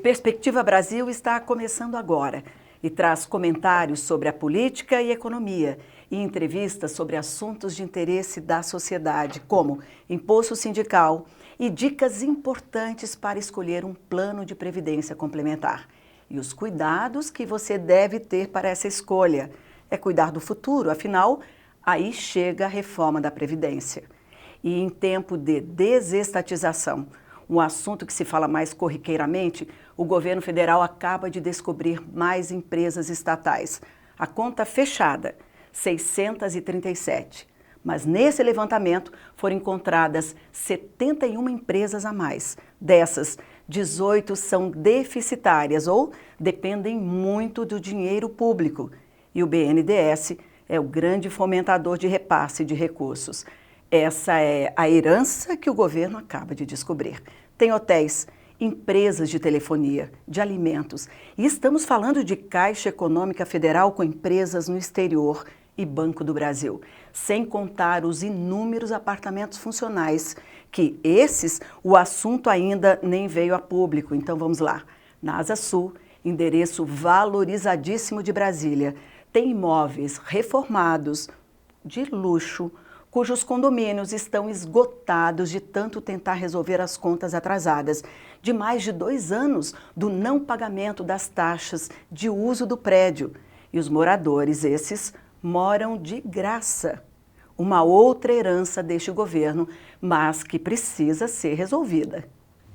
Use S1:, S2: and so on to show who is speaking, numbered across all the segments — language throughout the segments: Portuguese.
S1: Perspectiva Brasil está começando agora e traz comentários sobre a política e economia e entrevistas sobre assuntos de interesse da sociedade, como imposto sindical e dicas importantes para escolher um plano de previdência complementar. E os cuidados que você deve ter para essa escolha. É cuidar do futuro, afinal, aí chega a reforma da Previdência. E em tempo de desestatização, um assunto que se fala mais corriqueiramente, o governo federal acaba de descobrir mais empresas estatais. A conta fechada, 637. Mas nesse levantamento foram encontradas 71 empresas a mais. Dessas, 18 são deficitárias ou dependem muito do dinheiro público. E o BNDES é o grande fomentador de repasse de recursos. Essa é a herança que o governo acaba de descobrir. Tem hotéis, empresas de telefonia, de alimentos. E estamos falando de Caixa Econômica Federal com empresas no exterior e Banco do Brasil. Sem contar os inúmeros apartamentos funcionais, que esses, o assunto ainda nem veio a público. Então vamos lá. Na Asa Sul, endereço valorizadíssimo de Brasília, tem imóveis reformados, de luxo, cujos condomínios estão esgotados de tanto tentar resolver as contas atrasadas, de mais de 2 anos do não pagamento das taxas de uso do prédio. E os moradores, esses, moram de graça. Uma outra herança deste governo, mas que precisa ser resolvida.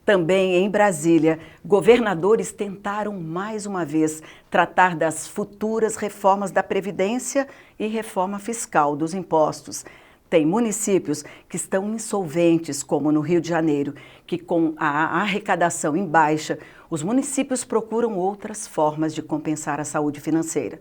S1: Também em Brasília, governadores tentaram mais uma vez tratar das futuras reformas da Previdência e reforma fiscal dos impostos. Tem municípios que estão insolventes, como no Rio de Janeiro, que com a arrecadação em baixa, os municípios procuram outras formas de compensar a saúde financeira.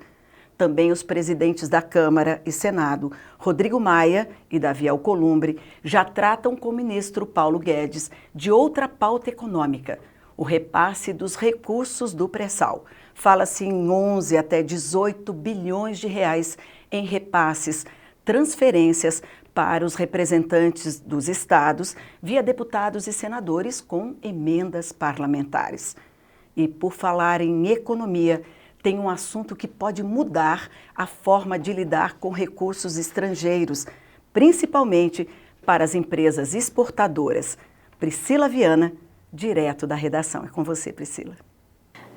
S1: Também os presidentes da Câmara e Senado, Rodrigo Maia e Davi Alcolumbre, já tratam com o ministro Paulo Guedes de outra pauta econômica, o repasse dos recursos do pré-sal. Fala-se em 11 até 18 bilhões de reais em repasses, transferências para os representantes dos estados via deputados e senadores com emendas parlamentares. E por falar em economia, tem um assunto que pode mudar a forma de lidar com recursos estrangeiros, principalmente para as empresas exportadoras. Priscila Viana, direto da redação. É com você, Priscila.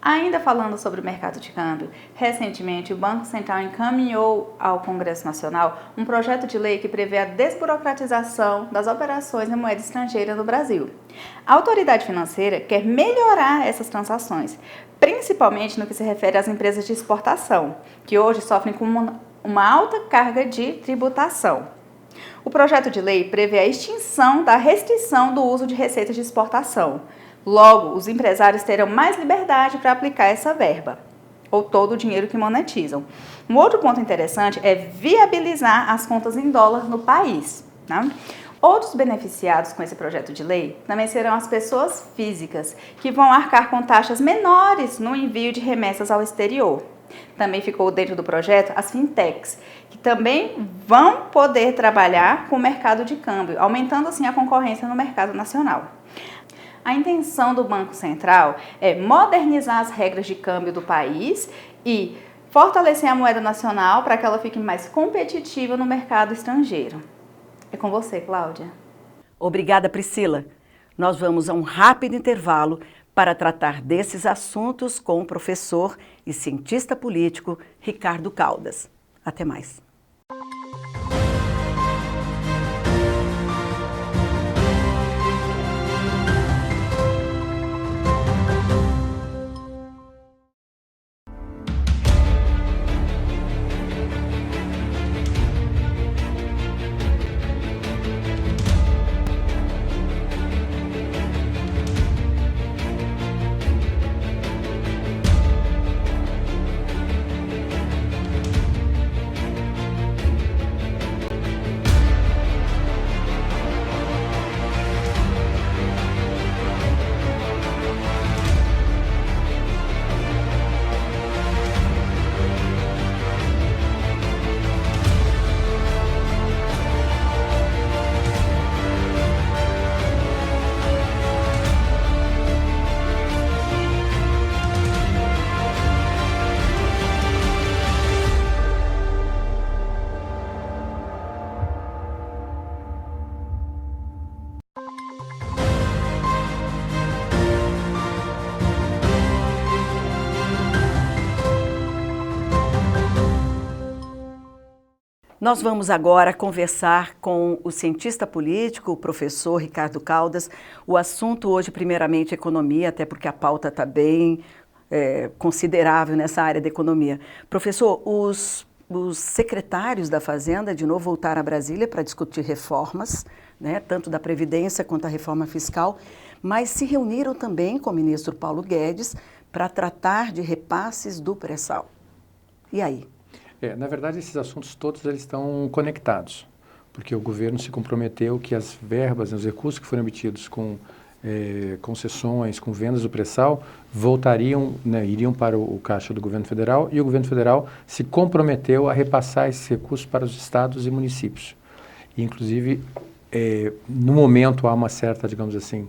S2: Ainda falando sobre o mercado de câmbio, recentemente o Banco Central encaminhou ao Congresso Nacional um projeto de lei que prevê a desburocratização das operações em moeda estrangeira no Brasil. A autoridade financeira quer melhorar essas transações, principalmente no que se refere às empresas de exportação, que hoje sofrem com uma alta carga de tributação. O projeto de lei prevê a extinção da restrição do uso de receitas de exportação. Logo, os empresários terão mais liberdade para aplicar essa verba, ou todo o dinheiro que monetizam. Um outro ponto interessante é viabilizar as contas em dólar no país, né? Outros beneficiados com esse projeto de lei também serão as pessoas físicas, que vão arcar com taxas menores no envio de remessas ao exterior. Também ficou dentro do projeto as fintechs, que também vão poder trabalhar com o mercado de câmbio, aumentando assim a concorrência no mercado nacional. A intenção do Banco Central é modernizar as regras de câmbio do país e fortalecer a moeda nacional para que ela fique mais competitiva no mercado estrangeiro. É com você, Cláudia.
S1: Obrigada, Priscila. Nós vamos a um rápido intervalo para tratar desses assuntos com o professor e cientista político Ricardo Caldas. Até mais. Nós vamos agora conversar com o cientista político, o professor Ricardo Caldas. O assunto hoje, primeiramente, é economia, até porque a pauta está bem considerável nessa área da economia. Professor, os secretários da Fazenda, de novo, voltaram a Brasília para discutir reformas, né, tanto da Previdência quanto a reforma fiscal, mas se reuniram também com o ministro Paulo Guedes para tratar de repasses do pré-sal. E aí?
S3: Na verdade, esses assuntos todos eles estão conectados, porque o governo se comprometeu que as verbas, os recursos que foram obtidos com concessões, com vendas do pré-sal, voltariam, né, iriam para o caixa do governo federal, e o governo federal se comprometeu a repassar esses recursos para os estados e municípios. E, inclusive, no momento há uma certa, digamos assim,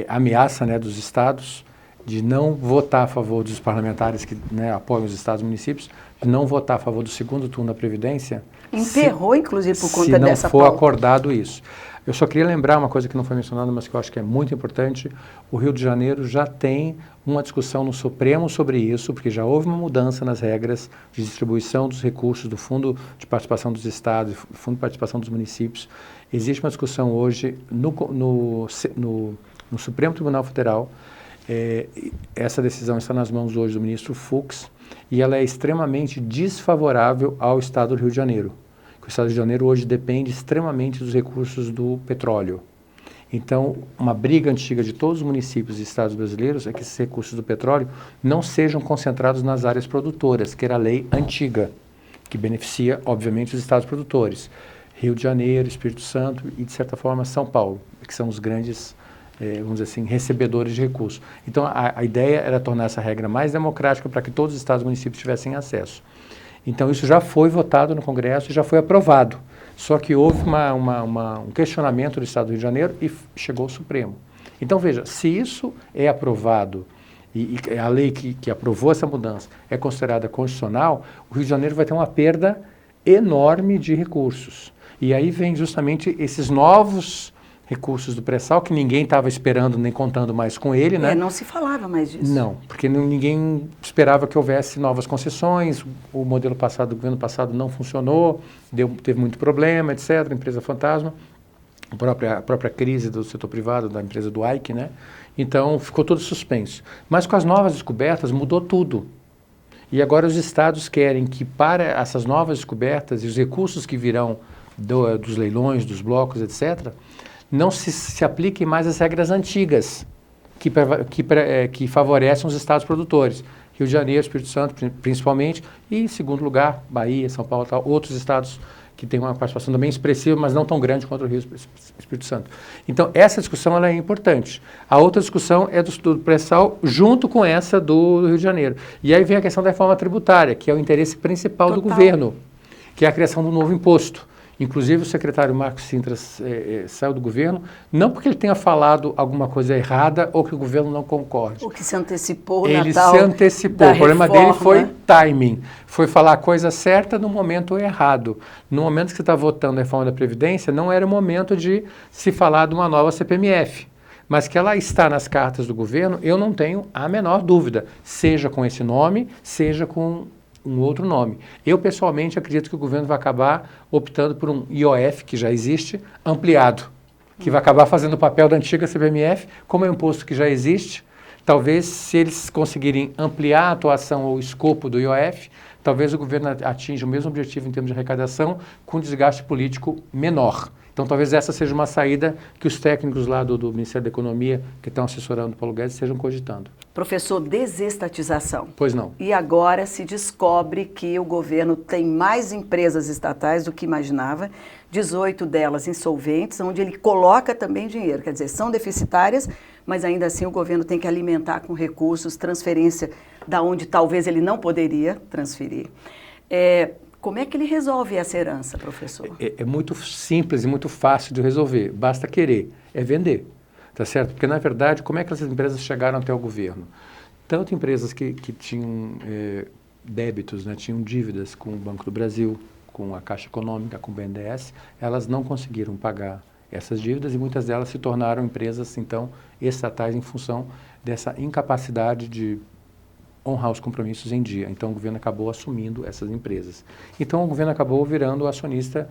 S3: ameaça, né, dos estados de não votar a favor dos parlamentares que, né, apoiam os estados e municípios, de não votar a favor do segundo turno da Previdência.
S1: Enterrou, inclusive, por conta
S3: dessa pauta.
S1: dessa
S3: Se não for acordado isso. Eu só queria lembrar uma coisa que não foi mencionada, mas que eu acho que é muito importante. O Rio de Janeiro já tem uma discussão no Supremo sobre isso, porque já houve uma mudança nas regras de distribuição dos recursos do Fundo de Participação dos Estados, do Fundo de Participação dos Municípios. Existe uma discussão hoje no Supremo Tribunal Federal. Essa decisão está nas mãos hoje do ministro Fux e ela é extremamente desfavorável ao Estado do Rio de Janeiro. O Estado do Rio de Janeiro hoje depende extremamente dos recursos do petróleo. Então, uma briga antiga de todos os municípios e estados brasileiros é que esses recursos do petróleo não sejam concentrados nas áreas produtoras, que era a lei antiga, que beneficia, obviamente, os estados produtores. Rio de Janeiro, Espírito Santo e, de certa forma, São Paulo, que são os grandes, vamos dizer assim, recebedores de recursos. Então, a ideia era tornar essa regra mais democrática para que todos os estados e municípios tivessem acesso. Então, isso já foi votado no Congresso e já foi aprovado. Só que houve um questionamento do Estado do Rio de Janeiro e chegou ao Supremo. Então, veja, se isso é aprovado e a lei que aprovou essa mudança é considerada constitucional, o Rio de Janeiro vai ter uma perda enorme de recursos. E aí vem justamente esses novos recursos do pré-sal, que ninguém estava esperando nem contando mais com ele, né?
S1: Não se falava mais disso.
S3: Não, porque ninguém esperava que houvesse novas concessões, o modelo passado, do governo passado não funcionou, teve muito problema, etc., empresa fantasma, a própria crise do setor privado, da empresa do Ike, né? Então, ficou tudo suspenso. Mas com as novas descobertas, mudou tudo. E agora os estados querem que, para essas novas descobertas e os recursos que virão dos leilões, dos blocos, etc., não se apliquem mais as regras antigas que favorecem os estados produtores. Rio de Janeiro, Espírito Santo, principalmente, e, em segundo lugar, Bahia, São Paulo, tal, outros estados que têm uma participação também expressiva, mas não tão grande quanto o Rio e Espírito Santo. Então, essa discussão ela é importante. A outra discussão é do pré-sal junto com essa do Rio de Janeiro. E aí vem a questão da reforma tributária, que é o interesse principal do governo, que é a criação do novo imposto. Inclusive, o secretário Marcos Sintra saiu do governo, não porque ele tenha falado alguma coisa errada ou que o governo não concorde.
S1: O que se antecipou
S3: ele se antecipou. O problema dele foi timing. Foi falar a coisa certa no momento errado. No momento que você está votando a reforma da Previdência, não era o momento de se falar de uma nova CPMF. Mas que ela está nas cartas do governo, eu não tenho a menor dúvida. Seja com esse nome, seja com um outro nome. Eu, pessoalmente, acredito que o governo vai acabar optando por um IOF, que já existe, ampliado, que vai acabar fazendo o papel da antiga CPMF, como é um imposto que já existe. Talvez, se eles conseguirem ampliar a atuação ou o escopo do IOF, talvez o governo atinja o mesmo objetivo em termos de arrecadação, com desgaste político menor. Então, talvez essa seja uma saída que os técnicos lá do Ministério da Economia, que estão assessorando o Paulo Guedes, estejam cogitando.
S1: Professor, desestatização.
S3: Pois não.
S1: E agora se descobre que o governo tem mais empresas estatais do que imaginava, 18 delas insolventes, onde ele coloca também dinheiro. Quer dizer, são deficitárias, mas ainda assim o governo tem que alimentar com recursos, transferência da onde talvez ele não poderia transferir. Como é que ele resolve essa herança, professor?
S3: É muito simples e muito fácil de resolver. Basta querer. É vender. Tá certo? Porque, na verdade, como é que essas empresas chegaram até o governo? Tanto empresas que tinham débitos, né, tinham dívidas com o Banco do Brasil, com a Caixa Econômica, com o BNDES, elas não conseguiram pagar essas dívidas e muitas delas se tornaram empresas, então, estatais em função dessa incapacidade de honrar os compromissos em dia. Então, o governo acabou assumindo essas empresas. Então, o governo acabou virando acionista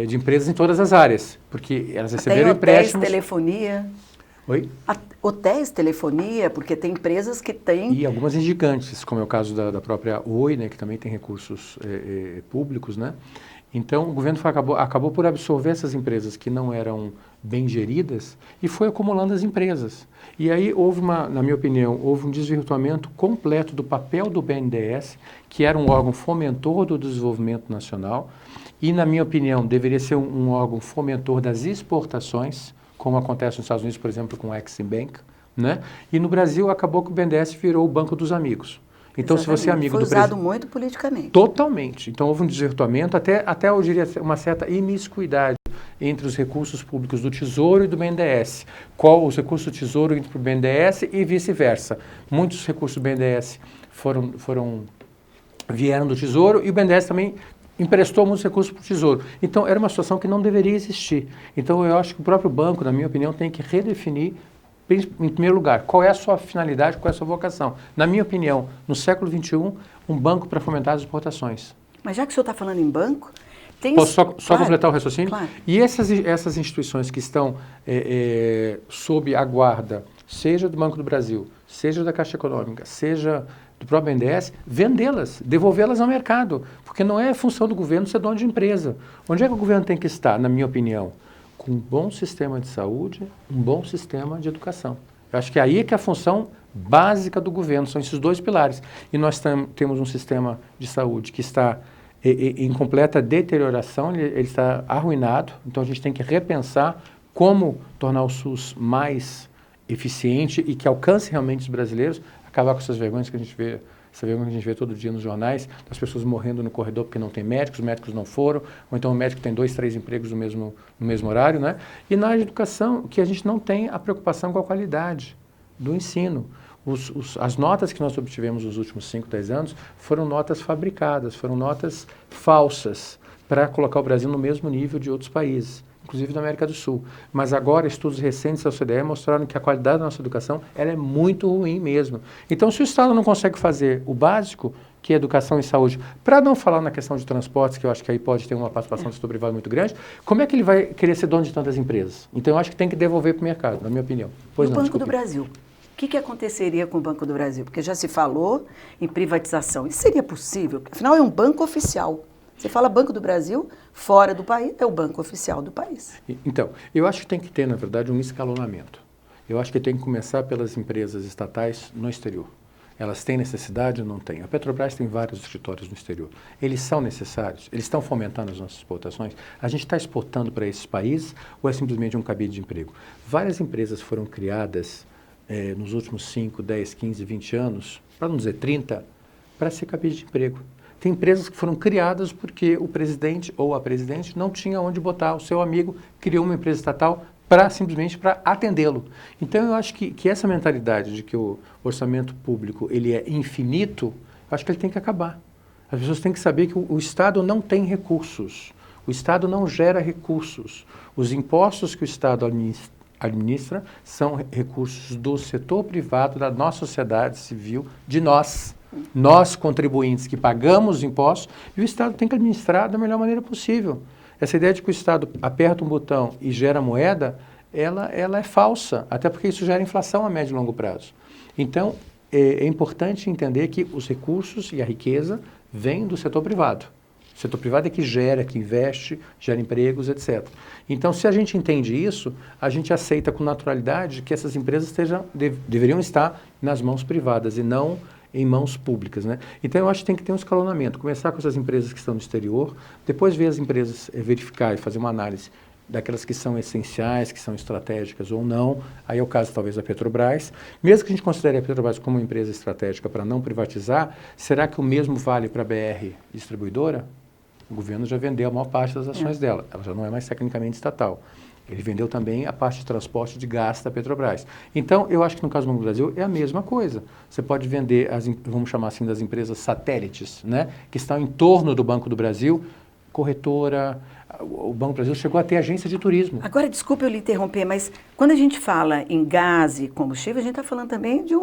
S3: de empresas em todas as áreas, porque elas receberam empréstimos...
S1: Hotéis, telefonia...
S3: Oi?
S1: Hotéis, telefonia, porque tem empresas que têm...
S3: E algumas gigantes, como é o caso da própria Oi, né, que também tem recursos públicos, né? Então, o governo acabou por absorver essas empresas que não eram bem geridas e foi acumulando as empresas. E aí na minha opinião, houve um desvirtuamento completo do papel do BNDES, que era um órgão fomentor do desenvolvimento nacional, e, na minha opinião, deveria ser um órgão fomentor das exportações, como acontece nos Estados Unidos, por exemplo, com o Exim Bank, né? E no Brasil acabou que o BNDES virou o banco dos amigos. Então,
S1: exatamente.
S3: Se você é amigo
S1: foi
S3: do
S1: usado muito politicamente.
S3: Totalmente. Então, houve um desvirtuamento, até eu diria uma certa imiscuidade entre os recursos públicos do Tesouro e do BNDES. Os recursos do Tesouro entram para o BNDES e vice-versa. Muitos recursos do BNDES vieram do Tesouro e o BNDES também emprestou muitos recursos para o Tesouro. Então, era uma situação que não deveria existir. Então, eu acho que o próprio banco, na minha opinião, tem que redefinir, em primeiro lugar, qual é a sua finalidade, qual é a sua vocação. Na minha opinião, no século XXI, um banco para fomentar as exportações.
S1: Mas já que o senhor está falando em banco, tem...
S3: Posso só
S1: claro,
S3: completar o raciocínio?
S1: Claro.
S3: E essas instituições que estão sob a guarda, seja do Banco do Brasil, seja da Caixa Econômica, seja do próprio BNDES, vendê-las, devolvê-las ao mercado, porque não é função do governo ser dono de empresa. Onde é que o governo tem que estar, na minha opinião? Com um bom sistema de saúde, um bom sistema de educação. Eu acho que aí é que é a função básica do governo, são esses dois pilares. E nós temos um sistema de saúde que está em completa deterioração, ele está arruinado, então a gente tem que repensar como tornar o SUS mais eficiente e que alcance realmente os brasileiros, acabar com essas vergonhas que a gente vê, essa vergonha que a gente vê todo dia nos jornais, das pessoas morrendo no corredor porque não tem médicos, os médicos não foram, ou então o médico tem 2, 3 empregos no mesmo horário, né? E na educação, que a gente não tem a preocupação com a qualidade do ensino. As notas que nós obtivemos nos últimos 5, 10 anos foram notas fabricadas, foram notas falsas, para colocar o Brasil no mesmo nível de outros países, inclusive da América do Sul. Mas agora, estudos recentes da OCDE mostraram que a qualidade da nossa educação ela é muito ruim mesmo. Então, se o Estado não consegue fazer o básico, que é educação e saúde, para não falar na questão de transportes, que eu acho que aí pode ter uma participação do setor privado muito grande, como é que ele vai querer ser dono de tantas empresas? Então, eu acho que tem que devolver para o mercado, na minha opinião.
S1: Pois não, Banco do Brasil. O que aconteceria com o Banco do Brasil? Porque já se falou em privatização. Isso seria possível? Afinal, é um banco oficial. Você fala Banco do Brasil, fora do país, é o banco oficial do país.
S3: Então, eu acho que tem que ter, na verdade, um escalonamento. Eu acho que tem que começar pelas empresas estatais no exterior. Elas têm necessidade ou não têm? A Petrobras tem vários escritórios no exterior. Eles são necessários? Eles estão fomentando as nossas exportações? A gente está exportando para esses países ou é simplesmente um cabide de emprego? Várias empresas foram criadas nos últimos 5, 10, 15, 20 anos, para não dizer 30, para ser cabide de emprego. Tem empresas que foram criadas porque o presidente ou a presidente não tinha onde botar. O seu amigo criou uma empresa estatal simplesmente para atendê-lo. Então, eu acho que essa mentalidade de que o orçamento público ele é infinito, eu acho que ele tem que acabar. As pessoas têm que saber que o Estado não tem recursos. O Estado não gera recursos. Os impostos que o Estado administra são recursos do setor privado, da nossa sociedade civil, de nós contribuintes que pagamos impostos, e o Estado tem que administrar da melhor maneira possível. Essa ideia de que o Estado aperta um botão e gera moeda, ela é falsa, até porque isso gera inflação a médio e longo prazo. Então, é importante entender que os recursos e a riqueza vêm do setor privado. O setor privado é que gera, que investe, gera empregos, etc. Então, se a gente entende isso, a gente aceita com naturalidade que essas empresas deveriam estar nas mãos privadas e não em mãos públicas, né? Então, eu acho que tem que ter um escalonamento, começar com essas empresas que estão no exterior, depois ver as empresas, verificar e fazer uma análise daquelas que são essenciais, que são estratégicas ou não, aí é o caso talvez da Petrobras. Mesmo que a gente considere a Petrobras como uma empresa estratégica para não privatizar, será que o mesmo vale para a BR Distribuidora? O governo já vendeu a maior parte das ações dela, ela já não é mais tecnicamente estatal. Ele vendeu também a parte de transporte de gás da Petrobras. Então, eu acho que no caso do Banco do Brasil é a mesma coisa. Você pode vender, vamos chamar assim, das empresas satélites, né, que estão em torno do Banco do Brasil, corretora. O Banco do Brasil chegou a ter agência de turismo.
S1: Agora, desculpe eu lhe interromper, mas quando a gente fala em gás e combustível, a gente está falando também de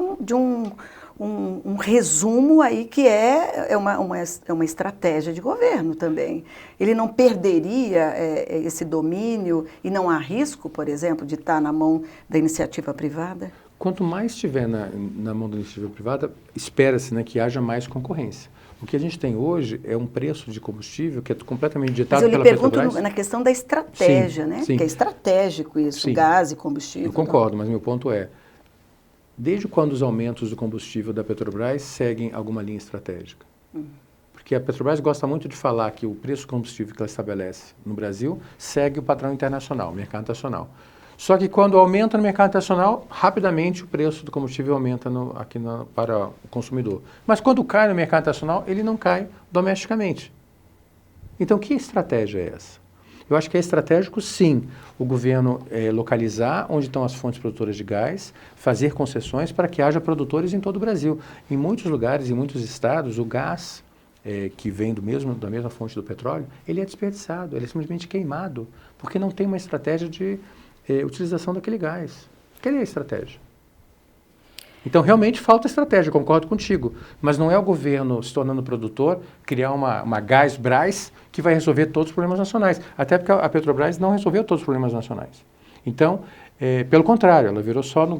S1: um resumo aí que é uma estratégia de governo também. Ele não perderia esse domínio e não há risco, por exemplo, de estar na mão da iniciativa privada?
S3: Quanto mais estiver na mão da iniciativa privada, espera-se, né, que haja mais concorrência. O que a gente tem hoje é um preço de combustível que é completamente ditado pela Petrobras.
S1: Mas eu lhe pergunto na questão da estratégia,
S3: sim,
S1: né?
S3: Sim.
S1: Que é estratégico isso,
S3: Sim.
S1: Gás e combustível.
S3: Eu concordo, mas meu ponto é, desde quando os aumentos do combustível da Petrobras seguem alguma linha estratégica? Porque a Petrobras gosta muito de falar que o preço do combustível que ela estabelece no Brasil segue o padrão internacional, o mercado nacional. Só que quando aumenta no mercado internacional, rapidamente o preço do combustível aumenta para o consumidor. Mas quando cai no mercado internacional, ele não cai domesticamente. Então, que estratégia é essa? Eu acho que é estratégico, sim, o governo localizar onde estão as fontes produtoras de gás, fazer concessões para que haja produtores em todo o Brasil. Em muitos lugares, em muitos estados, o gás que vem da mesma fonte do petróleo, ele é desperdiçado, ele é simplesmente queimado, porque não tem uma estratégia de utilização daquele gás. Aquela é a estratégia. Então, realmente falta estratégia, concordo contigo. Mas não é o governo, se tornando produtor, criar uma Gás-Brás que vai resolver todos os problemas nacionais. Até porque a Petrobras não resolveu todos os problemas nacionais. Então, pelo contrário, ela virou só nos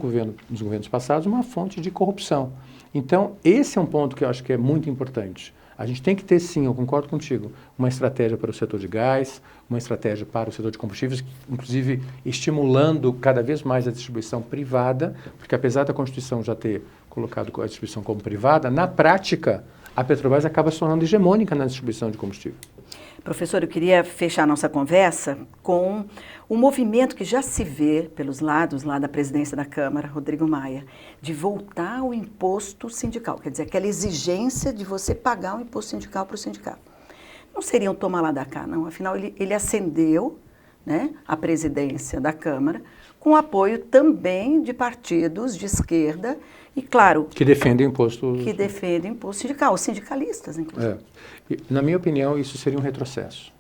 S3: governos passados uma fonte de corrupção. Então, esse é um ponto que eu acho que é muito importante. A gente tem que ter, sim, eu concordo contigo, uma estratégia para o setor de gás, uma estratégia para o setor de combustíveis, inclusive estimulando cada vez mais a distribuição privada, porque apesar da Constituição já ter colocado a distribuição como privada, na prática, a Petrobras acaba se tornando hegemônica na distribuição de combustível.
S1: Professor, eu queria fechar nossa conversa com um movimento que já se vê pelos lados lá da presidência da Câmara, Rodrigo Maia, de voltar ao imposto sindical, quer dizer, aquela exigência de você pagar o imposto sindical para o sindicato. Não seria um toma lá da cá, não, afinal ele ascendeu, né, a presidência da Câmara com apoio também de partidos de esquerda e, claro...
S3: Que defendem o imposto...
S1: Que defendem o imposto sindical, os sindicalistas, inclusive.
S3: Na minha opinião, isso seria um retrocesso.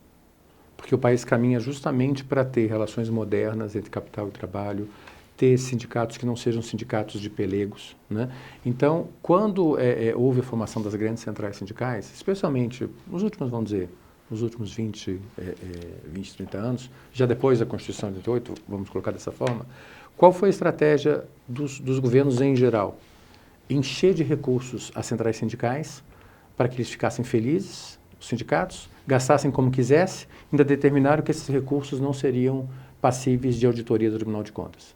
S3: Porque o país caminha justamente para ter relações modernas entre capital e trabalho, ter sindicatos que não sejam sindicatos de pelegos, né? Então, quando houve a formação das grandes centrais sindicais, especialmente nos últimos 20, 30 anos, já depois da Constituição de 88, vamos colocar dessa forma, qual foi a estratégia dos governos em geral? Encher de recursos as centrais sindicais para que eles ficassem felizes, os sindicatos, gastassem como quisessem, ainda determinaram que esses recursos não seriam passíveis de auditoria do Tribunal de Contas.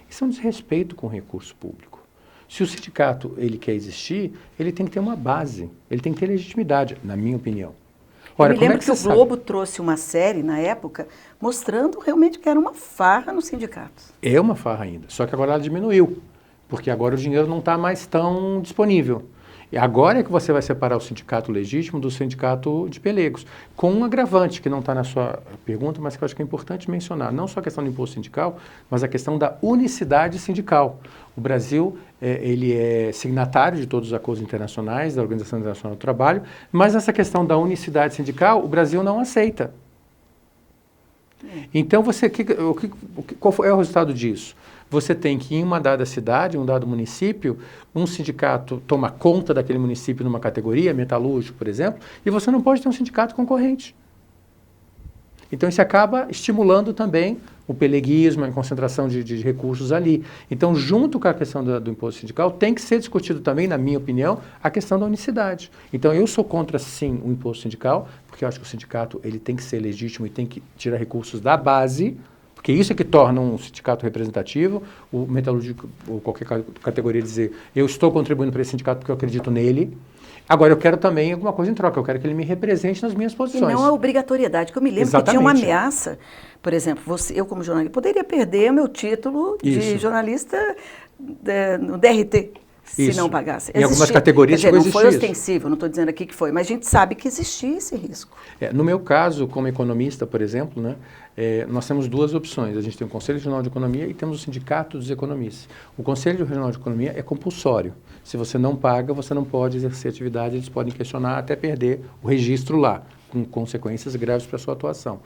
S3: Isso é um desrespeito com o recurso público. Se o sindicato ele quer existir, ele tem que ter uma base, ele tem que ter legitimidade, na minha opinião.
S1: Ora, eu me lembro que o Globo trouxe uma série, na época, mostrando realmente que era uma farra nos sindicatos.
S3: É uma farra ainda, só que agora ela diminuiu, porque agora o dinheiro não está mais tão disponível. E agora é que você vai separar o sindicato legítimo do sindicato de pelegos, com um agravante que não está na sua pergunta, mas que eu acho que é importante mencionar, não só a questão do imposto sindical, mas a questão da unicidade sindical. O Brasil, ele é signatário de todos os acordos internacionais, da Organização Internacional do Trabalho, mas essa questão da unicidade sindical, o Brasil não aceita. Então, qual é o resultado disso? Você tem que, em uma dada cidade, um dado município, um sindicato toma conta daquele município numa categoria, metalúrgico, por exemplo, e você não pode ter um sindicato concorrente. Então, isso acaba estimulando também o peleguismo, a concentração de recursos ali. Então, junto com a questão do imposto sindical, tem que ser discutido também, na minha opinião, a questão da unicidade. Então, eu sou contra, sim, o imposto sindical, porque eu acho que o sindicato ele tem que ser legítimo e tem que tirar recursos da base, porque isso é que torna um sindicato representativo, o metalúrgico ou qualquer categoria dizer, eu estou contribuindo para esse sindicato porque eu acredito nele. Agora, eu quero também alguma coisa em troca, eu quero que ele me represente nas minhas posições.
S1: E não a obrigatoriedade, que eu me lembro que tinha uma ameaça, por exemplo, eu como jornalista, poderia perder o meu título de jornalista no DRT, se não pagasse.
S3: Em algumas categorias
S1: quer dizer, não foi ostensivo, não estou dizendo aqui que foi, mas a gente sabe que existia esse risco.
S3: No meu caso, como economista, por exemplo, né, nós temos duas opções. A gente tem o Conselho Regional de Economia e temos o Sindicato dos Economistas. O Conselho Regional de Economia é compulsório. Se você não paga, você não pode exercer atividade, eles podem questionar até perder o registro lá, com consequências graves para a sua atuação.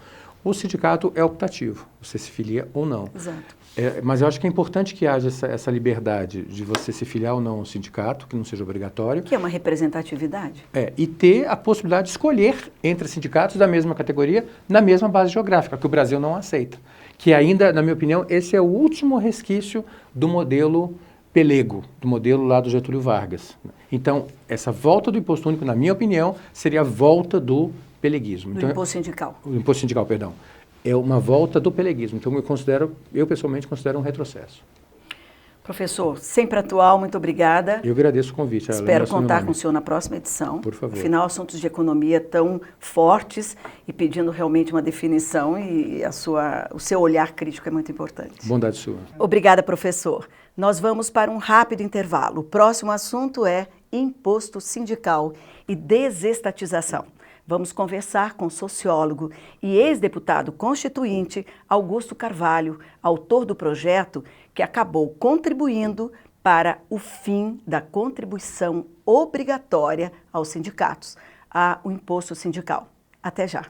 S3: O sindicato é optativo, você se filia ou não.
S1: Exato.
S3: Mas eu acho que é importante que haja essa liberdade de você se filiar ou não ao sindicato, que não seja obrigatório.
S1: Que é uma representatividade.
S3: E ter a possibilidade de escolher entre sindicatos da mesma categoria, na mesma base geográfica, que o Brasil não aceita. Que ainda, na minha opinião, esse é o último resquício do modelo pelego, do modelo lá do Getúlio Vargas. Então, essa volta do imposto único, na minha opinião, seria a volta do peleguismo.
S1: Do
S3: então,
S1: imposto sindical.
S3: O imposto sindical, perdão. É uma volta do peleguismo. Então, eu pessoalmente considero um retrocesso.
S1: Professor, sempre atual, muito obrigada.
S3: Eu agradeço o convite.
S1: Espero contar com o senhor na próxima edição.
S3: Por favor.
S1: Afinal, assuntos de economia tão fortes e pedindo realmente uma definição e o seu olhar crítico é muito importante.
S3: Bondade sua.
S1: Obrigada, professor. Nós vamos para um rápido intervalo. O próximo assunto é imposto sindical e desestatização. Vamos conversar com o sociólogo e ex-deputado constituinte Augusto Carvalho, autor do projeto que acabou contribuindo para o fim da contribuição obrigatória aos sindicatos, o imposto sindical. Até já.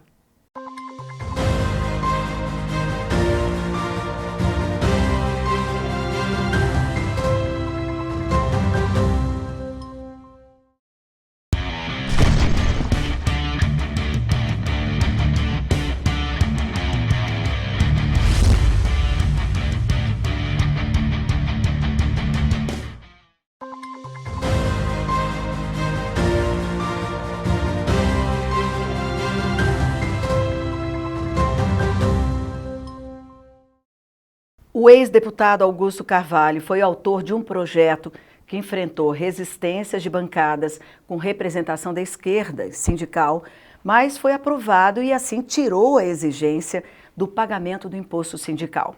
S1: O ex-deputado Augusto Carvalho foi autor de um projeto que enfrentou resistências de bancadas com representação da esquerda sindical, mas foi aprovado e assim tirou a exigência do pagamento do imposto sindical.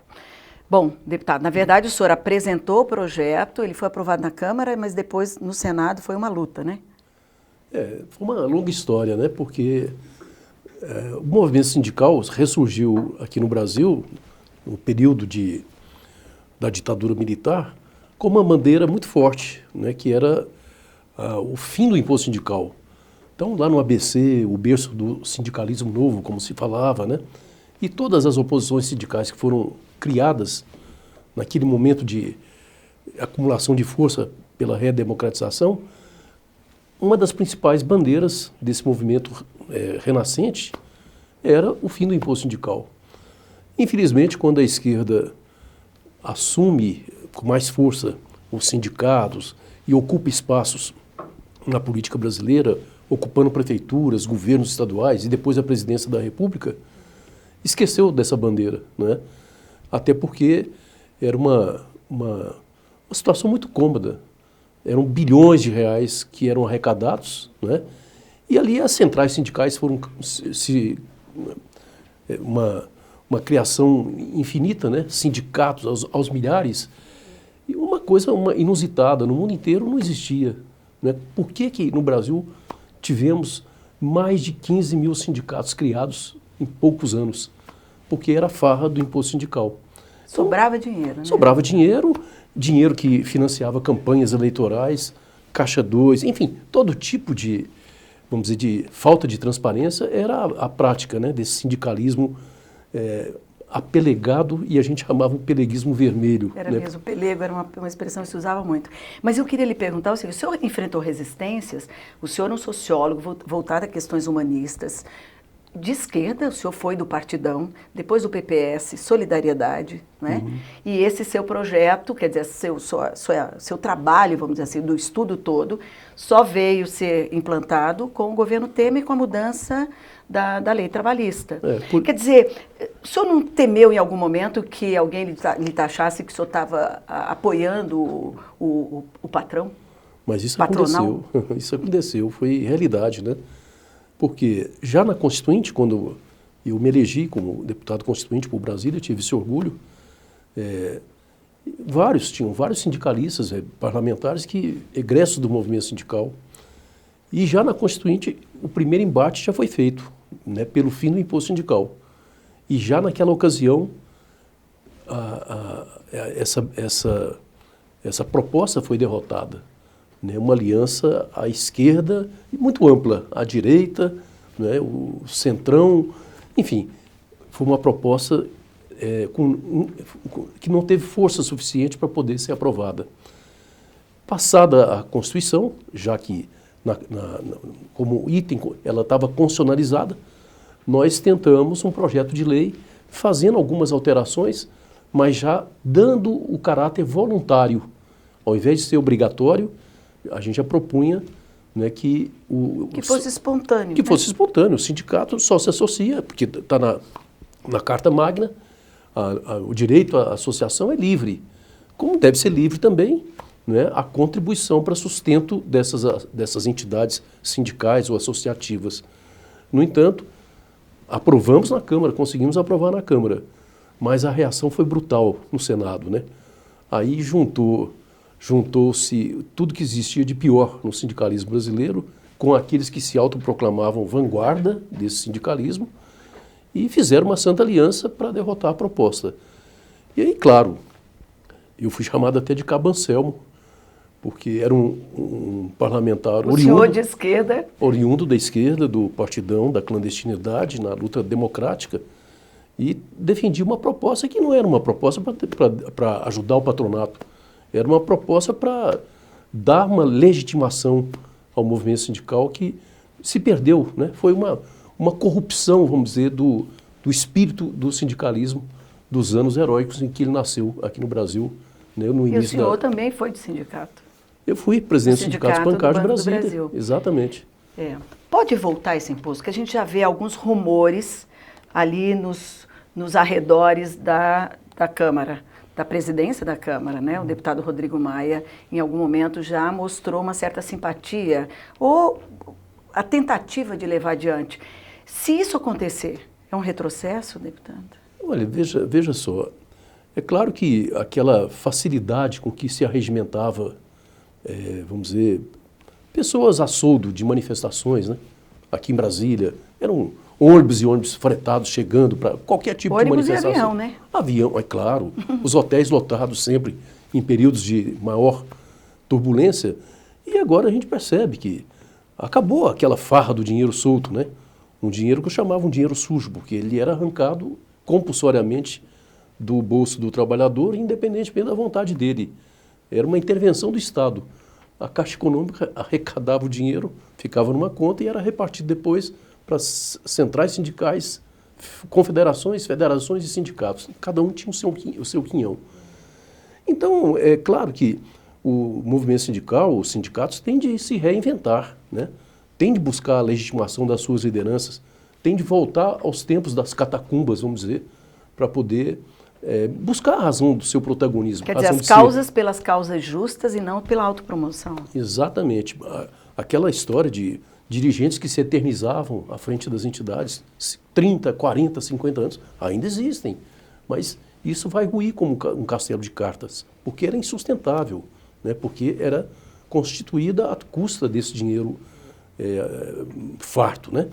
S1: Bom, deputado, na verdade o senhor apresentou o projeto, ele foi aprovado na Câmara, mas depois no Senado foi uma luta, né?
S4: Foi uma longa história, né? Porque o movimento sindical ressurgiu aqui no Brasil no período da ditadura militar com uma bandeira muito forte, né? Que era o fim do imposto sindical. Então, lá no ABC, o berço do sindicalismo novo, como se falava, né? E todas as oposições sindicais que foram criadas naquele momento de acumulação de força pela redemocratização, uma das principais bandeiras desse movimento renascente era o fim do imposto sindical. Infelizmente, quando a esquerda assume com mais força os sindicatos e ocupa espaços na política brasileira, ocupando prefeituras, governos estaduais e depois a presidência da República, esqueceu dessa bandeira, né? Até porque era uma situação muito cômoda. Eram bilhões de reais que eram arrecadados, né? E ali as centrais sindicais foram uma criação infinita, né? Sindicatos aos milhares. E uma coisa inusitada, no mundo inteiro não existia, né? Por que no Brasil tivemos mais de 15 mil sindicatos criados em poucos anos? Porque era a farra do imposto sindical. Então,
S1: sobrava dinheiro, né?
S4: Sobrava dinheiro que financiava campanhas eleitorais, Caixa 2, enfim, todo tipo de, vamos dizer, de falta de transparência era a prática, né, desse sindicalismo apelegado, e a gente chamava o peleguismo vermelho.
S1: Era
S4: né?
S1: mesmo, pelego era uma expressão que se usava muito. Mas eu queria lhe perguntar o seguinte: o senhor enfrentou resistências, o senhor é um sociólogo voltado a questões humanistas, de esquerda, o senhor foi do Partidão, depois do PPS, Solidariedade, né? Uhum. E esse seu projeto, quer dizer, seu trabalho, vamos dizer assim, do estudo todo, só veio ser implantado com o governo Temer, com a mudança da lei trabalhista. Quer dizer, o senhor não temeu em algum momento que alguém lhe taxasse que o senhor estava apoiando o patrão?
S4: Mas isso
S1: patronal?
S4: Aconteceu, isso aconteceu, foi realidade, né? Porque já na Constituinte, quando eu me elegi como deputado constituinte por Brasília, tive esse orgulho, tinham vários sindicalistas, parlamentares, egressos do movimento sindical. E já na Constituinte, o primeiro embate já foi feito, né, pelo fim do imposto sindical. E já naquela ocasião, essa proposta foi derrotada. Né, uma aliança à esquerda muito ampla, à direita, né, o centrão, enfim, foi uma proposta que não teve força suficiente para poder ser aprovada. Passada a Constituição, já que como item ela estava constitucionalizada, nós tentamos um projeto de lei fazendo algumas alterações, mas já dando o caráter voluntário. Ao invés de ser obrigatório, a gente já propunha, né, que
S1: fosse espontâneo.
S4: Que fosse espontâneo. O sindicato só se associa, porque está na Carta Magna, o direito à associação é livre. Como deve ser livre também, né, a contribuição para sustento dessas entidades sindicais ou associativas. No entanto, aprovamos na Câmara, conseguimos aprovar na Câmara, mas a reação foi brutal no Senado, né? Aí juntou-se tudo que existia de pior no sindicalismo brasileiro com aqueles que se autoproclamavam vanguarda desse sindicalismo e fizeram uma santa aliança para derrotar a proposta. E aí, claro, eu fui chamado até de Cabo Anselmo, porque era um parlamentar oriundo da esquerda, do partidão, da clandestinidade, na luta democrática, e defendia uma proposta que não era uma proposta para ajudar o patronato, era uma proposta para dar uma legitimação ao movimento sindical que se perdeu, né? Foi uma corrupção, vamos dizer, do espírito do sindicalismo dos anos heróicos em que ele nasceu aqui no Brasil, né, no início.
S1: E o senhor também foi de sindicato?
S4: Eu fui presidente do Sindicato Bancário de Brasília. Exatamente.
S1: Pode voltar esse imposto, que a gente já vê alguns rumores ali nos arredores da Câmara, da presidência da Câmara, né? O deputado Rodrigo Maia, em algum momento, já mostrou uma certa simpatia ou a tentativa de levar adiante. Se isso acontecer, é um retrocesso, deputado?
S4: Olha, veja só. É claro que aquela facilidade com que se arregimentava, vamos dizer, pessoas a soldo de manifestações, né? Aqui em Brasília, eram ônibus e ônibus fretados chegando para qualquer tipo de manifestação.
S1: Ônibus e avião, né?
S4: Avião, é claro. Os hotéis lotados sempre em períodos de maior turbulência. E agora a gente percebe que acabou aquela farra do dinheiro solto, né? Um dinheiro que eu chamava um dinheiro sujo, porque ele era arrancado compulsoriamente do bolso do trabalhador, independentemente da vontade dele. Era uma intervenção do Estado. A Caixa Econômica arrecadava o dinheiro, ficava numa conta e era repartido depois para centrais sindicais, confederações, federações e sindicatos. Cada um tinha o seu quinhão. Então, é claro que o movimento sindical, os sindicatos, têm de se reinventar, né? Têm de buscar a legitimação das suas lideranças, têm de voltar aos tempos das catacumbas, vamos dizer, para poder buscar a razão do seu protagonismo.
S1: Quer dizer, as causas pelas causas justas e não pela autopromoção.
S4: Exatamente. Aquela história de dirigentes que se eternizavam à frente das entidades, 30, 40, 50 anos, ainda existem. Mas isso vai ruir como um castelo de cartas, porque era insustentável, né? Porque era constituída à custa desse dinheiro farto, né?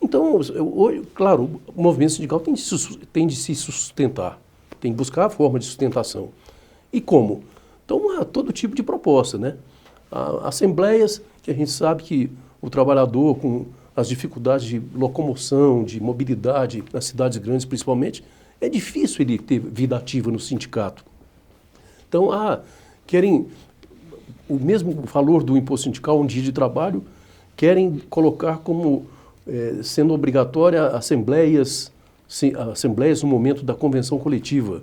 S4: Então, claro, o movimento sindical tem de se sustentar, tem de buscar a forma de sustentação. E como? Então, há todo tipo de proposta, né? Há assembleias que a gente sabe que o trabalhador, com as dificuldades de locomoção, de mobilidade, nas cidades grandes principalmente, é difícil ele ter vida ativa no sindicato. Então, querem o mesmo valor do imposto sindical, um dia de trabalho, querem colocar como sendo obrigatória assembleias no momento da convenção coletiva.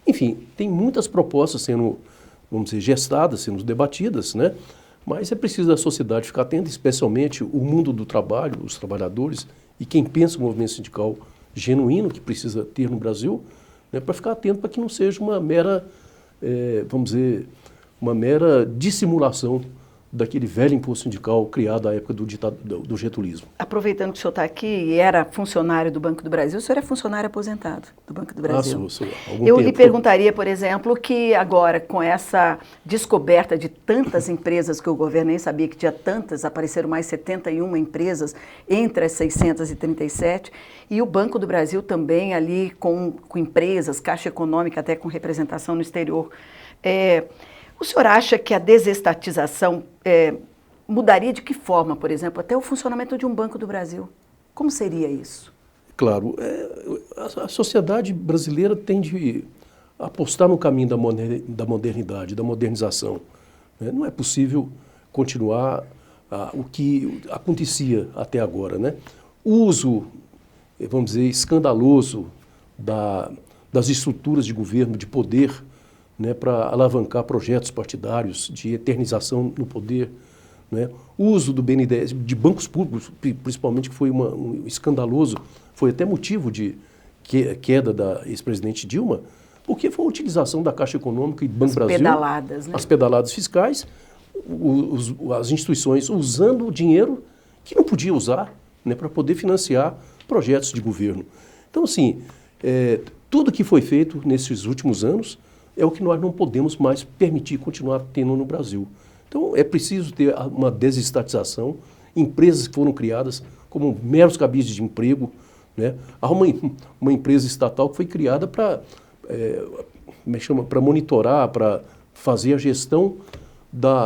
S4: Enfim, tem muitas propostas sendo, vamos dizer, gestadas, sendo debatidas, né? Mas é preciso a sociedade ficar atenta, especialmente o mundo do trabalho, os trabalhadores e quem pensa o movimento sindical genuíno que precisa ter no Brasil, né, para ficar atento para que não seja uma mera, vamos dizer, uma mera dissimulação daquele velho imposto sindical criado à época do getulismo.
S1: Aproveitando que o senhor está aqui e era funcionário do Banco do Brasil, o senhor é funcionário aposentado do Banco do Brasil.
S4: Sou.
S1: Eu lhe perguntaria, por exemplo, que agora, com essa descoberta de tantas empresas que o governo nem sabia que tinha tantas, apareceram mais 71 empresas entre as 637, e o Banco do Brasil também ali com empresas, Caixa Econômica até com representação no exterior. O senhor acha que a desestatização mudaria de que forma, por exemplo, até o funcionamento de um Banco do Brasil? Como seria isso?
S4: Claro, a sociedade brasileira tende a apostar no caminho da modernidade, da modernização. Né? Não é possível continuar o que acontecia até agora, né? O uso, vamos dizer, escandaloso das estruturas de governo, de poder, né, para alavancar projetos partidários de eternização no poder, né? O uso do BNDES, de bancos públicos, principalmente, que foi um escandaloso, foi até motivo de queda da ex-presidente Dilma, porque foi a utilização da Caixa Econômica e Banco Brasil,
S1: pedaladas, né?
S4: As pedaladas fiscais, as instituições usando o dinheiro que não podia usar, né, para poder financiar projetos de governo. Então, assim, tudo que foi feito nesses últimos anos é o que nós não podemos mais permitir continuar tendo no Brasil. Então, é preciso ter uma desestatização, empresas que foram criadas como meros cabides de emprego, né? Há uma empresa estatal que foi criada para monitorar, para fazer a gestão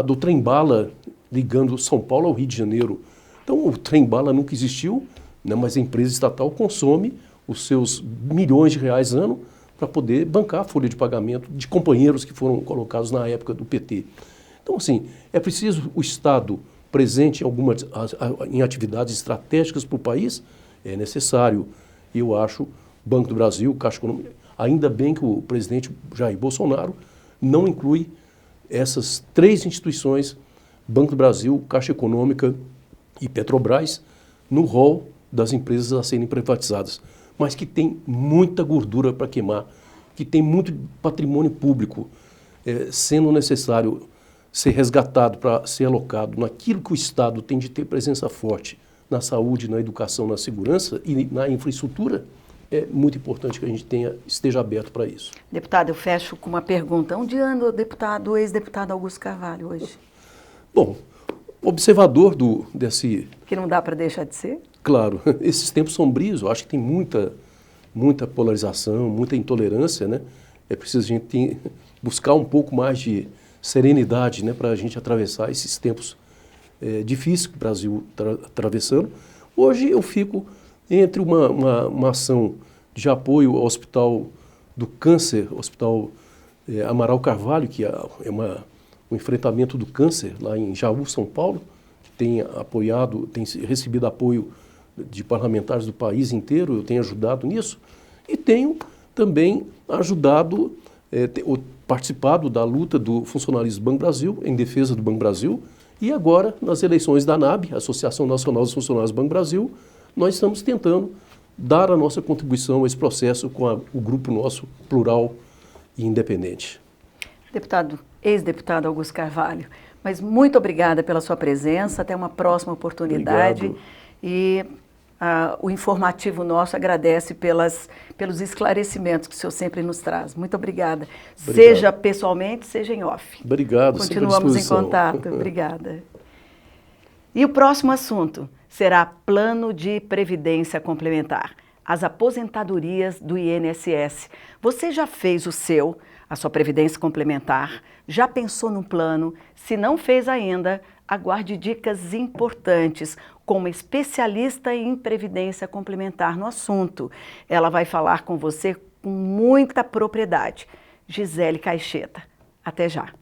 S4: do trem-bala ligando São Paulo ao Rio de Janeiro. Então, o trem-bala nunca existiu, né, mas a empresa estatal consome os seus milhões de reais ano para poder bancar a folha de pagamento de companheiros que foram colocados na época do PT. Então, assim, é preciso o Estado presente em atividades estratégicas para o país, é necessário. Eu acho, Banco do Brasil, Caixa Econômica, ainda bem que o presidente Jair Bolsonaro não inclui essas três instituições, Banco do Brasil, Caixa Econômica e Petrobras, no rol das empresas a serem privatizadas, mas que tem muita gordura para queimar, que tem muito patrimônio público sendo necessário ser resgatado para ser alocado naquilo que o Estado tem de ter presença forte na saúde, na educação, na segurança e na infraestrutura. É muito importante que a gente esteja aberto para isso.
S1: Deputado, eu fecho com uma pergunta. Onde anda o ex-deputado Augusto Carvalho hoje?
S4: Bom, observador desse...
S1: Que não dá para deixar de ser?
S4: Claro, esses tempos sombrios, eu acho que tem muita polarização, muita intolerância, né? É preciso a gente buscar um pouco mais de serenidade, né, para a gente atravessar esses tempos difíceis que o Brasil está atravessando. Hoje eu fico entre uma ação de apoio ao Hospital do Câncer, Hospital Amaral Carvalho, que é um enfrentamento do câncer lá em Jaú, São Paulo, que tem recebido apoio de parlamentares do país inteiro, eu tenho ajudado nisso, e tenho também ajudado, participado da luta do funcionalismo do Banco Brasil, em defesa do Banco Brasil, e agora, nas eleições da ANAB, Associação Nacional dos Funcionários do Banco Brasil, nós estamos tentando dar a nossa contribuição a esse processo com o grupo nosso plural e independente. Ex-deputado Augusto Carvalho,
S1: mas muito obrigada pela sua presença, até uma próxima oportunidade.
S4: Obrigado.
S1: E o informativo nosso agradece pelos esclarecimentos que o senhor sempre nos traz. Muito obrigada. Seja pessoalmente, seja em off.
S4: Obrigado.
S1: Continuamos em contato. Obrigada. E o próximo assunto será Plano de Previdência Complementar, as aposentadorias do INSS. Você já fez a sua previdência complementar? Já pensou num plano? Se não fez ainda, aguarde dicas importantes com uma especialista em previdência complementar no assunto. Ela vai falar com você com muita propriedade. Gisele Caixeta. Até já.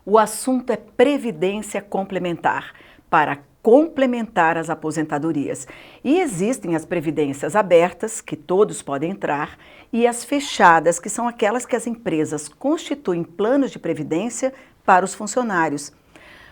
S1: O assunto é previdência complementar, para complementar as aposentadorias. E existem as previdências abertas, que todos podem entrar, e as fechadas, que são aquelas que as empresas constituem planos de previdência para os funcionários.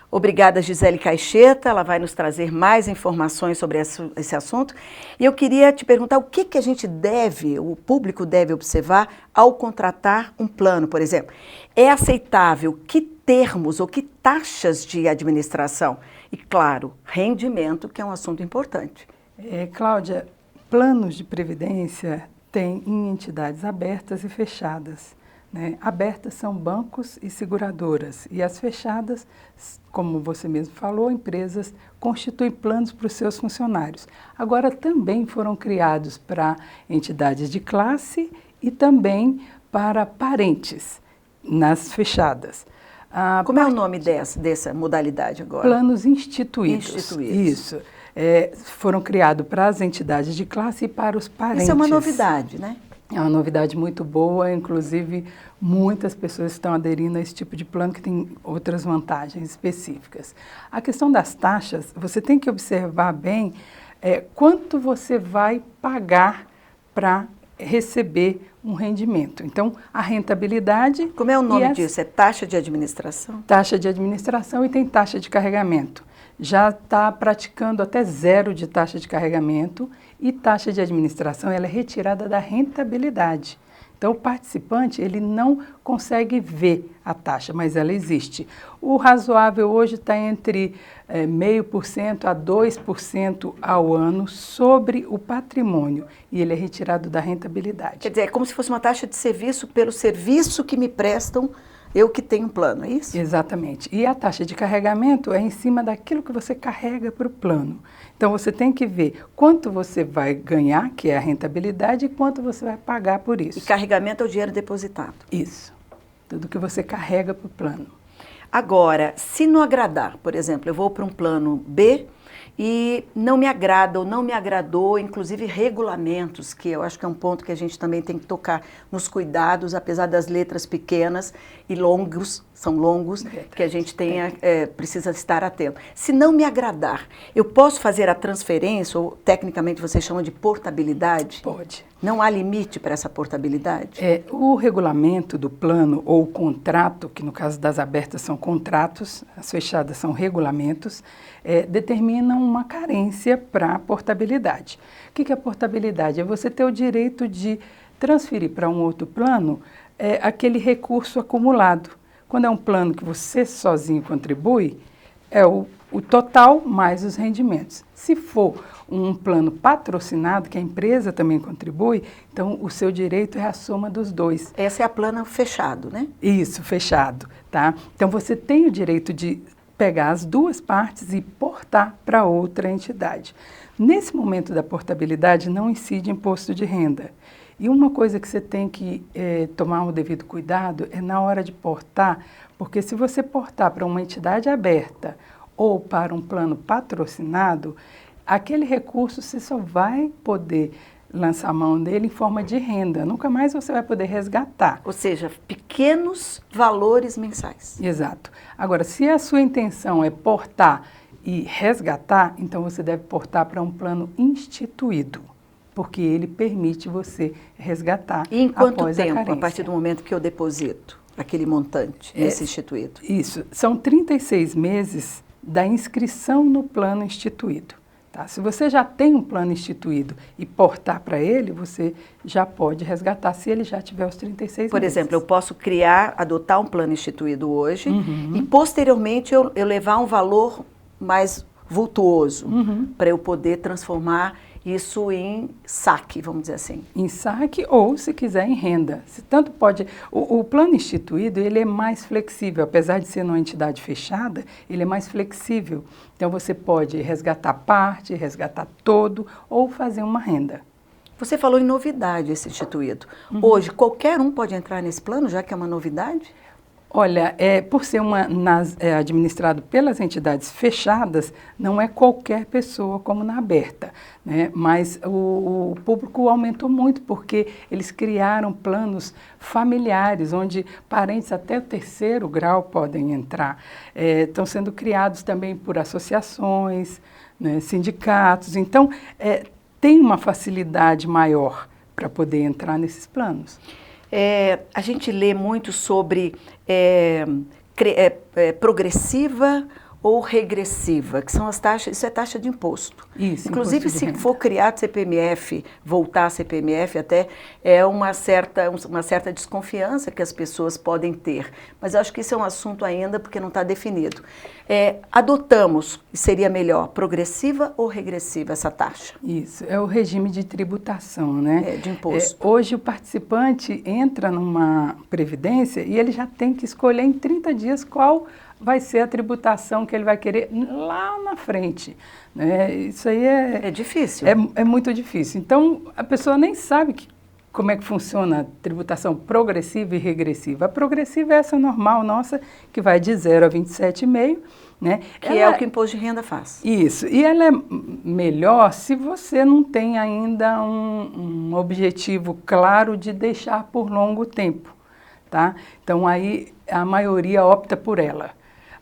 S1: Obrigada, Gisele Caixeta, ela vai nos trazer mais informações sobre esse assunto. E eu queria te perguntar o que a gente deve, o público deve observar ao contratar um plano, por exemplo. É aceitável que termos ou que taxas de administração? E, claro, rendimento, que é um assunto importante.
S5: Cláudia, planos de previdência tem em entidades abertas e fechadas. Né? Abertas são bancos e seguradoras, e as fechadas, como você mesmo falou, empresas constituem planos para os seus funcionários. Agora, também foram criados para entidades de classe e também para parentes, nas fechadas.
S1: Como é o nome dessa modalidade agora?
S5: Planos instituídos.
S1: Instituídos.
S5: Isso. Foram criados para as entidades de classe e para os parentes.
S1: Isso é uma novidade, né?
S5: É uma novidade muito boa, inclusive muitas pessoas estão aderindo a esse tipo de plano que tem outras vantagens específicas. A questão das taxas, você tem que observar bem quanto você vai pagar para receber um rendimento. Então, a rentabilidade...
S1: Como é o nome disso? É taxa de administração?
S5: Taxa de administração e tem taxa de carregamento. Já está praticando até zero de taxa de carregamento e taxa de administração ela é retirada da rentabilidade. Então, o participante ele não consegue ver a taxa, mas ela existe. O razoável hoje está entre 0,5% a 2% ao ano sobre o patrimônio e ele é retirado da rentabilidade.
S1: Quer dizer, é como se fosse uma taxa de serviço pelo serviço que me prestam, eu que tenho um plano, é isso?
S5: Exatamente. E a taxa de carregamento é em cima daquilo que você carrega para o plano. Então, você tem que ver quanto você vai ganhar, que é a rentabilidade, e quanto você vai pagar por isso.
S1: E carregamento é o dinheiro depositado.
S5: Isso. Tudo que você carrega para o plano.
S1: Agora, se não agradar, por exemplo, eu vou para um plano B e não me agrada ou não me agradou, inclusive regulamentos, que eu acho que é um ponto que a gente também tem que tocar nos cuidados, apesar das letras pequenas e longos, são longos, que a gente precisa estar atento. Se não me agradar, eu posso fazer a transferência, ou tecnicamente vocês chamam de portabilidade?
S5: Pode.
S1: Não há limite para essa portabilidade?
S5: O regulamento do plano ou o contrato, que no caso das abertas são contratos, as fechadas são regulamentos, determinam uma carência para a portabilidade. O que é a portabilidade? É você ter o direito de transferir para um outro plano aquele recurso acumulado. Quando é um plano que você sozinho contribui, é o total mais os rendimentos. Se for um plano patrocinado, que a empresa também contribui, então o seu direito é a soma dos dois.
S1: Essa é a plano fechado, né?
S5: Isso, fechado, tá? Então você tem o direito de pegar as duas partes e portar para outra entidade. Nesse momento da portabilidade não incide imposto de renda. E uma coisa que você tem que tomar o devido cuidado é na hora de portar, porque se você portar para uma entidade aberta ou para um plano patrocinado, aquele recurso você só vai poder lançar a mão dele em forma de renda. Nunca mais você vai poder resgatar.
S1: Ou seja, pequenos valores mensais.
S5: Exato. Agora, se a sua intenção é portar e resgatar, então você deve portar para um plano instituído, porque ele permite você resgatar.
S1: E em quanto
S5: após
S1: tempo,
S5: a
S1: partir do momento que eu deposito aquele montante nesse instituído?
S5: Isso, são 36 meses da inscrição no plano instituído. Tá? Se você já tem um plano instituído e portar para ele, você já pode resgatar se ele já tiver os 36 meses.
S1: Por exemplo, eu posso adotar um plano instituído hoje e posteriormente eu levar um valor mais vultuoso para eu poder transformar isso em saque, vamos dizer assim.
S5: Em saque ou, se quiser, em renda. Tanto pode... O plano instituído, ele é mais flexível. Apesar de ser uma entidade fechada, ele é mais flexível. Então, você pode resgatar parte, resgatar todo ou fazer uma renda.
S1: Você falou em novidade esse instituído. Hoje, qualquer um pode entrar nesse plano, já que é uma novidade?
S5: Olha, por ser administrado pelas entidades fechadas, não é qualquer pessoa como na aberta, né? Mas o público aumentou muito porque eles criaram planos familiares, onde parentes até o 3º grau podem entrar. Estão sendo criados também por associações, né, sindicatos. Então, tem uma facilidade maior para poder entrar nesses planos.
S1: A gente lê muito sobre progressiva ou regressiva, que são as taxas, isso é taxa de imposto.
S5: Isso,
S1: inclusive,
S5: imposto de
S1: se
S5: renda.
S1: for criado CPMF, voltar a CPMF, até uma certa desconfiança que as pessoas podem ter. Mas eu acho que isso é um assunto ainda porque não está definido. Adotamos, seria melhor, progressiva ou regressiva essa taxa?
S5: Isso, é o regime de tributação, né?
S1: De imposto.
S5: Hoje o participante entra numa previdência e ele já tem que escolher em 30 dias qual vai ser a tributação que ele vai querer lá na frente, né? Isso aí
S1: é difícil.
S5: É muito difícil. Então, a pessoa nem sabe como é que funciona a tributação progressiva e regressiva. A progressiva é essa normal nossa, que vai de 0 a 27,5%, né?
S1: Que é o que o imposto de renda faz.
S5: Isso. E ela é melhor se você não tem ainda um objetivo claro de deixar por longo tempo, tá? Então, aí a maioria opta por ela.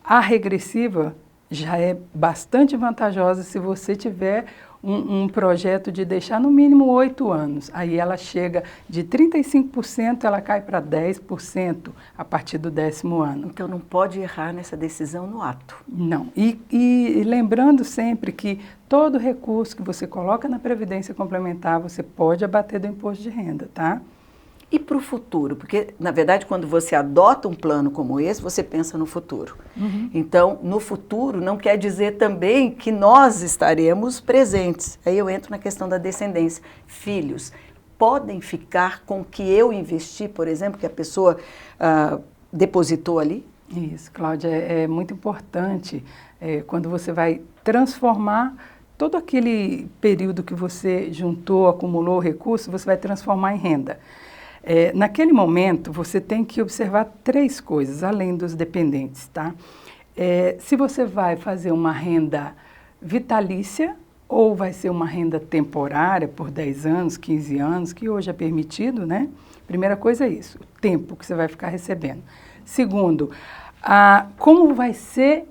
S5: A regressiva já é bastante vantajosa se você tiver um projeto de deixar no mínimo 8 anos. Aí ela chega de 35%, ela cai para 10% a partir do 10º ano.
S1: Então não pode errar nessa decisão no ato.
S5: Não. E lembrando sempre que todo recurso que você coloca na Previdência Complementar, você pode abater do imposto de renda, tá?
S1: E para o futuro? Porque, na verdade, quando você adota um plano como esse, você pensa no futuro.
S5: Uhum.
S1: Então, no futuro não quer dizer também que nós estaremos presentes. Aí eu entro na questão da descendência. Filhos podem ficar com o que eu investi, por exemplo, que a pessoa depositou ali?
S5: Isso, Cláudia, é muito importante quando você vai transformar todo aquele período que você juntou, acumulou recursos, você vai transformar em renda. Naquele momento, você tem que observar 3 coisas, além dos dependentes, tá? Se você vai fazer uma renda vitalícia ou vai ser uma renda temporária por 10 anos, 15 anos, que hoje é permitido, né? Primeira coisa é isso, o tempo que você vai ficar recebendo. Segundo, como vai ser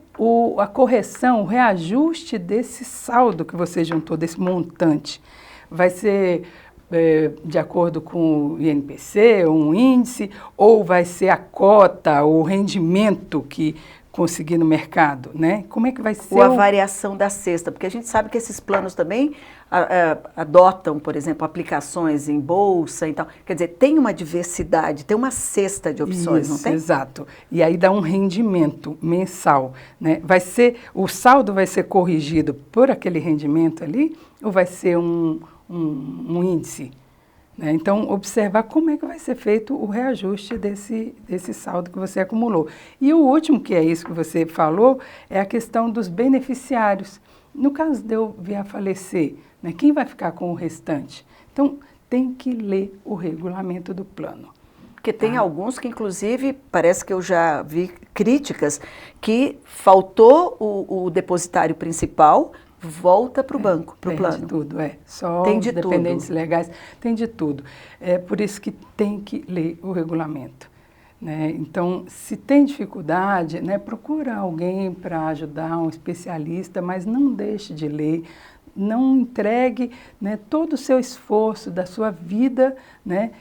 S5: a correção, o reajuste desse saldo que você juntou, desse montante? Vai ser de acordo com o INPC, um índice, ou vai ser a cota, o rendimento que conseguir no mercado, né? Como é que vai ser?
S1: Ou a variação da cesta, porque a gente sabe que esses planos também adotam, por exemplo, aplicações em bolsa e tal. Quer dizer, tem uma diversidade, tem uma cesta de opções,
S5: Isso,
S1: não tem?
S5: Exato. E aí dá um rendimento mensal, né? O saldo vai ser corrigido por aquele rendimento ali, ou vai ser um índice, né? Então, observar como é que vai ser feito o reajuste desse saldo que você acumulou. E o último, que é isso que você falou, é a questão dos beneficiários. No caso de eu vir a falecer, né, quem vai ficar com o restante? Então, tem que ler o regulamento do plano.
S1: Porque tem alguns que, inclusive, parece que eu já vi críticas, que faltou o depositário principal, volta para o banco, para o plano.
S5: Tem de tudo, Só
S1: tem de
S5: dependentes
S1: tudo.
S5: legais, tem de tudo. É por isso que tem que ler o regulamento, né? Então, se tem dificuldade, né, procura alguém para ajudar, um especialista, mas não deixe de ler, não entregue, né, todo o seu esforço da sua vida, né,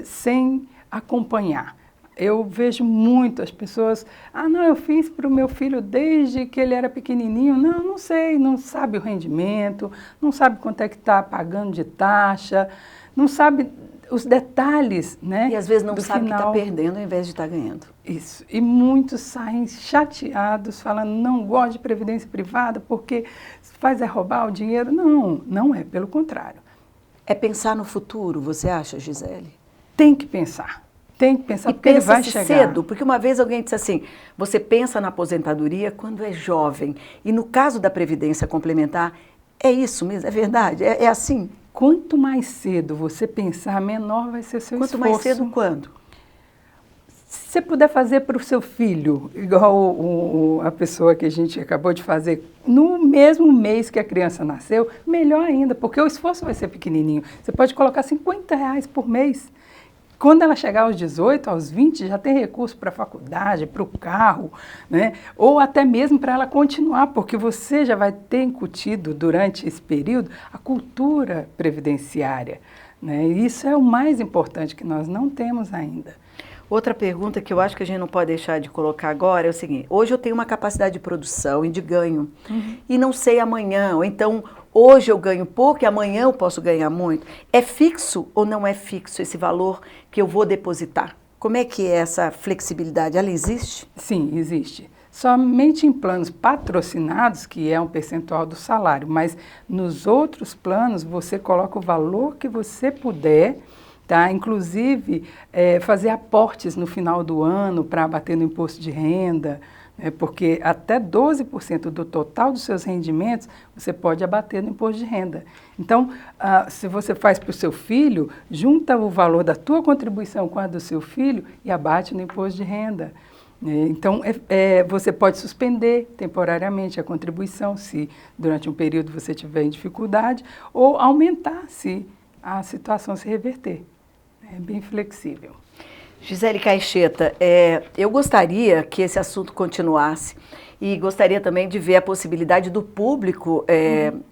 S5: sem acompanhar. Eu vejo muito as pessoas, não, eu fiz para o meu filho desde que ele era pequenininho. Não sei, não sabe o rendimento, não sabe quanto é que está pagando de taxa, não sabe os detalhes, né?
S1: E às vezes não
S5: do
S1: sabe que está
S5: final.
S1: perdendo ao invés de estar ganhando.
S5: Isso, e muitos saem chateados, falando, não gosto de previdência privada porque faz roubar o dinheiro. Não é, pelo contrário.
S1: É pensar no futuro, você acha, Gisele?
S5: Tem que pensar. Tem que pensar, porque ele vai chegar.
S1: Cedo, porque uma vez alguém disse assim, você pensa na aposentadoria quando é jovem. E no caso da Previdência Complementar, é isso mesmo, é verdade, é assim.
S5: Quanto mais cedo você pensar, menor vai ser o seu esforço.
S1: Quanto mais cedo, quando?
S5: Se você puder fazer para o seu filho, igual a pessoa que a gente acabou de fazer, no mesmo mês que a criança nasceu, melhor ainda, porque o esforço vai ser pequenininho. Você pode colocar R$50 por mês. Quando ela chegar aos 18, aos 20, já tem recurso para a faculdade, para o carro, né? Ou até mesmo para ela continuar, porque você já vai ter incutido durante esse período a cultura previdenciária, né? E isso é o mais importante que nós não temos ainda.
S1: Outra pergunta que eu acho que a gente não pode deixar de colocar agora é o seguinte: hoje eu tenho uma capacidade de produção e de ganho, e não sei amanhã, ou então hoje eu ganho pouco e amanhã eu posso ganhar muito. É fixo ou não é fixo esse valor que eu vou depositar? Como é que é essa flexibilidade? Ela existe?
S5: Sim, existe. Somente em planos patrocinados, que é um percentual do salário, mas nos outros planos você coloca o valor que você puder, tá? Inclusive fazer aportes no final do ano para abater no imposto de renda, né? Porque até 12% do total dos seus rendimentos você pode abater no imposto de renda. Então, se você faz para o seu filho, junta o valor da tua contribuição com a do seu filho e abate no imposto de renda. Então, você pode suspender temporariamente a contribuição se durante um período você tiver em dificuldade, ou aumentar se a situação se reverter. É bem flexível.
S1: Gisele Caixeta, eu gostaria que esse assunto continuasse e gostaria também de ver a possibilidade do público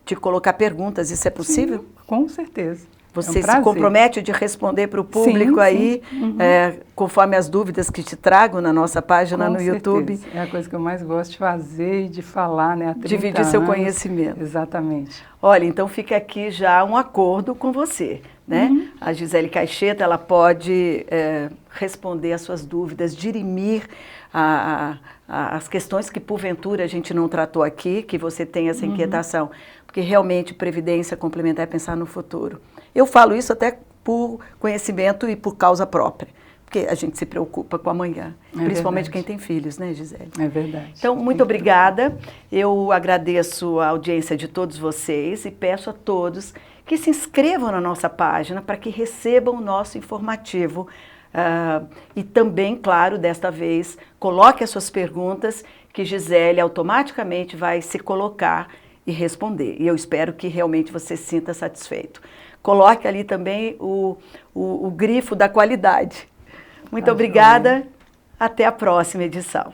S1: te colocar perguntas. Isso é possível?
S5: Sim, com certeza.
S1: Você se compromete de responder para o público
S5: sim,
S1: aí,
S5: sim. Uhum.
S1: Conforme as dúvidas que te trago na nossa página no YouTube?
S5: É a coisa que eu mais gosto de fazer e de falar, né? Há 30
S1: Dividir seu
S5: anos.
S1: conhecimento.
S5: Exatamente.
S1: Olha, então fica aqui já um acordo com você, né?
S5: Uhum.
S1: A Gisele Caixeta, ela pode responder as suas dúvidas, dirimir as questões que porventura a gente não tratou aqui, que você tem essa inquietação, porque realmente previdência complementar é pensar no futuro. Eu falo isso até por conhecimento e por causa própria, porque a gente se preocupa com amanhã, principalmente
S5: verdade.
S1: quem tem filhos, né, Gisele?
S5: É verdade.
S1: Então, muito obrigada. Eu agradeço a audiência de todos vocês e peço a todos que se inscrevam na nossa página para que recebam o nosso informativo. E também, claro, desta vez, coloque as suas perguntas, que Gisele automaticamente vai se colocar e responder. E eu espero que realmente você se sinta satisfeito. Coloque ali também o grifo da qualidade. Muito obrigada. Até a próxima edição.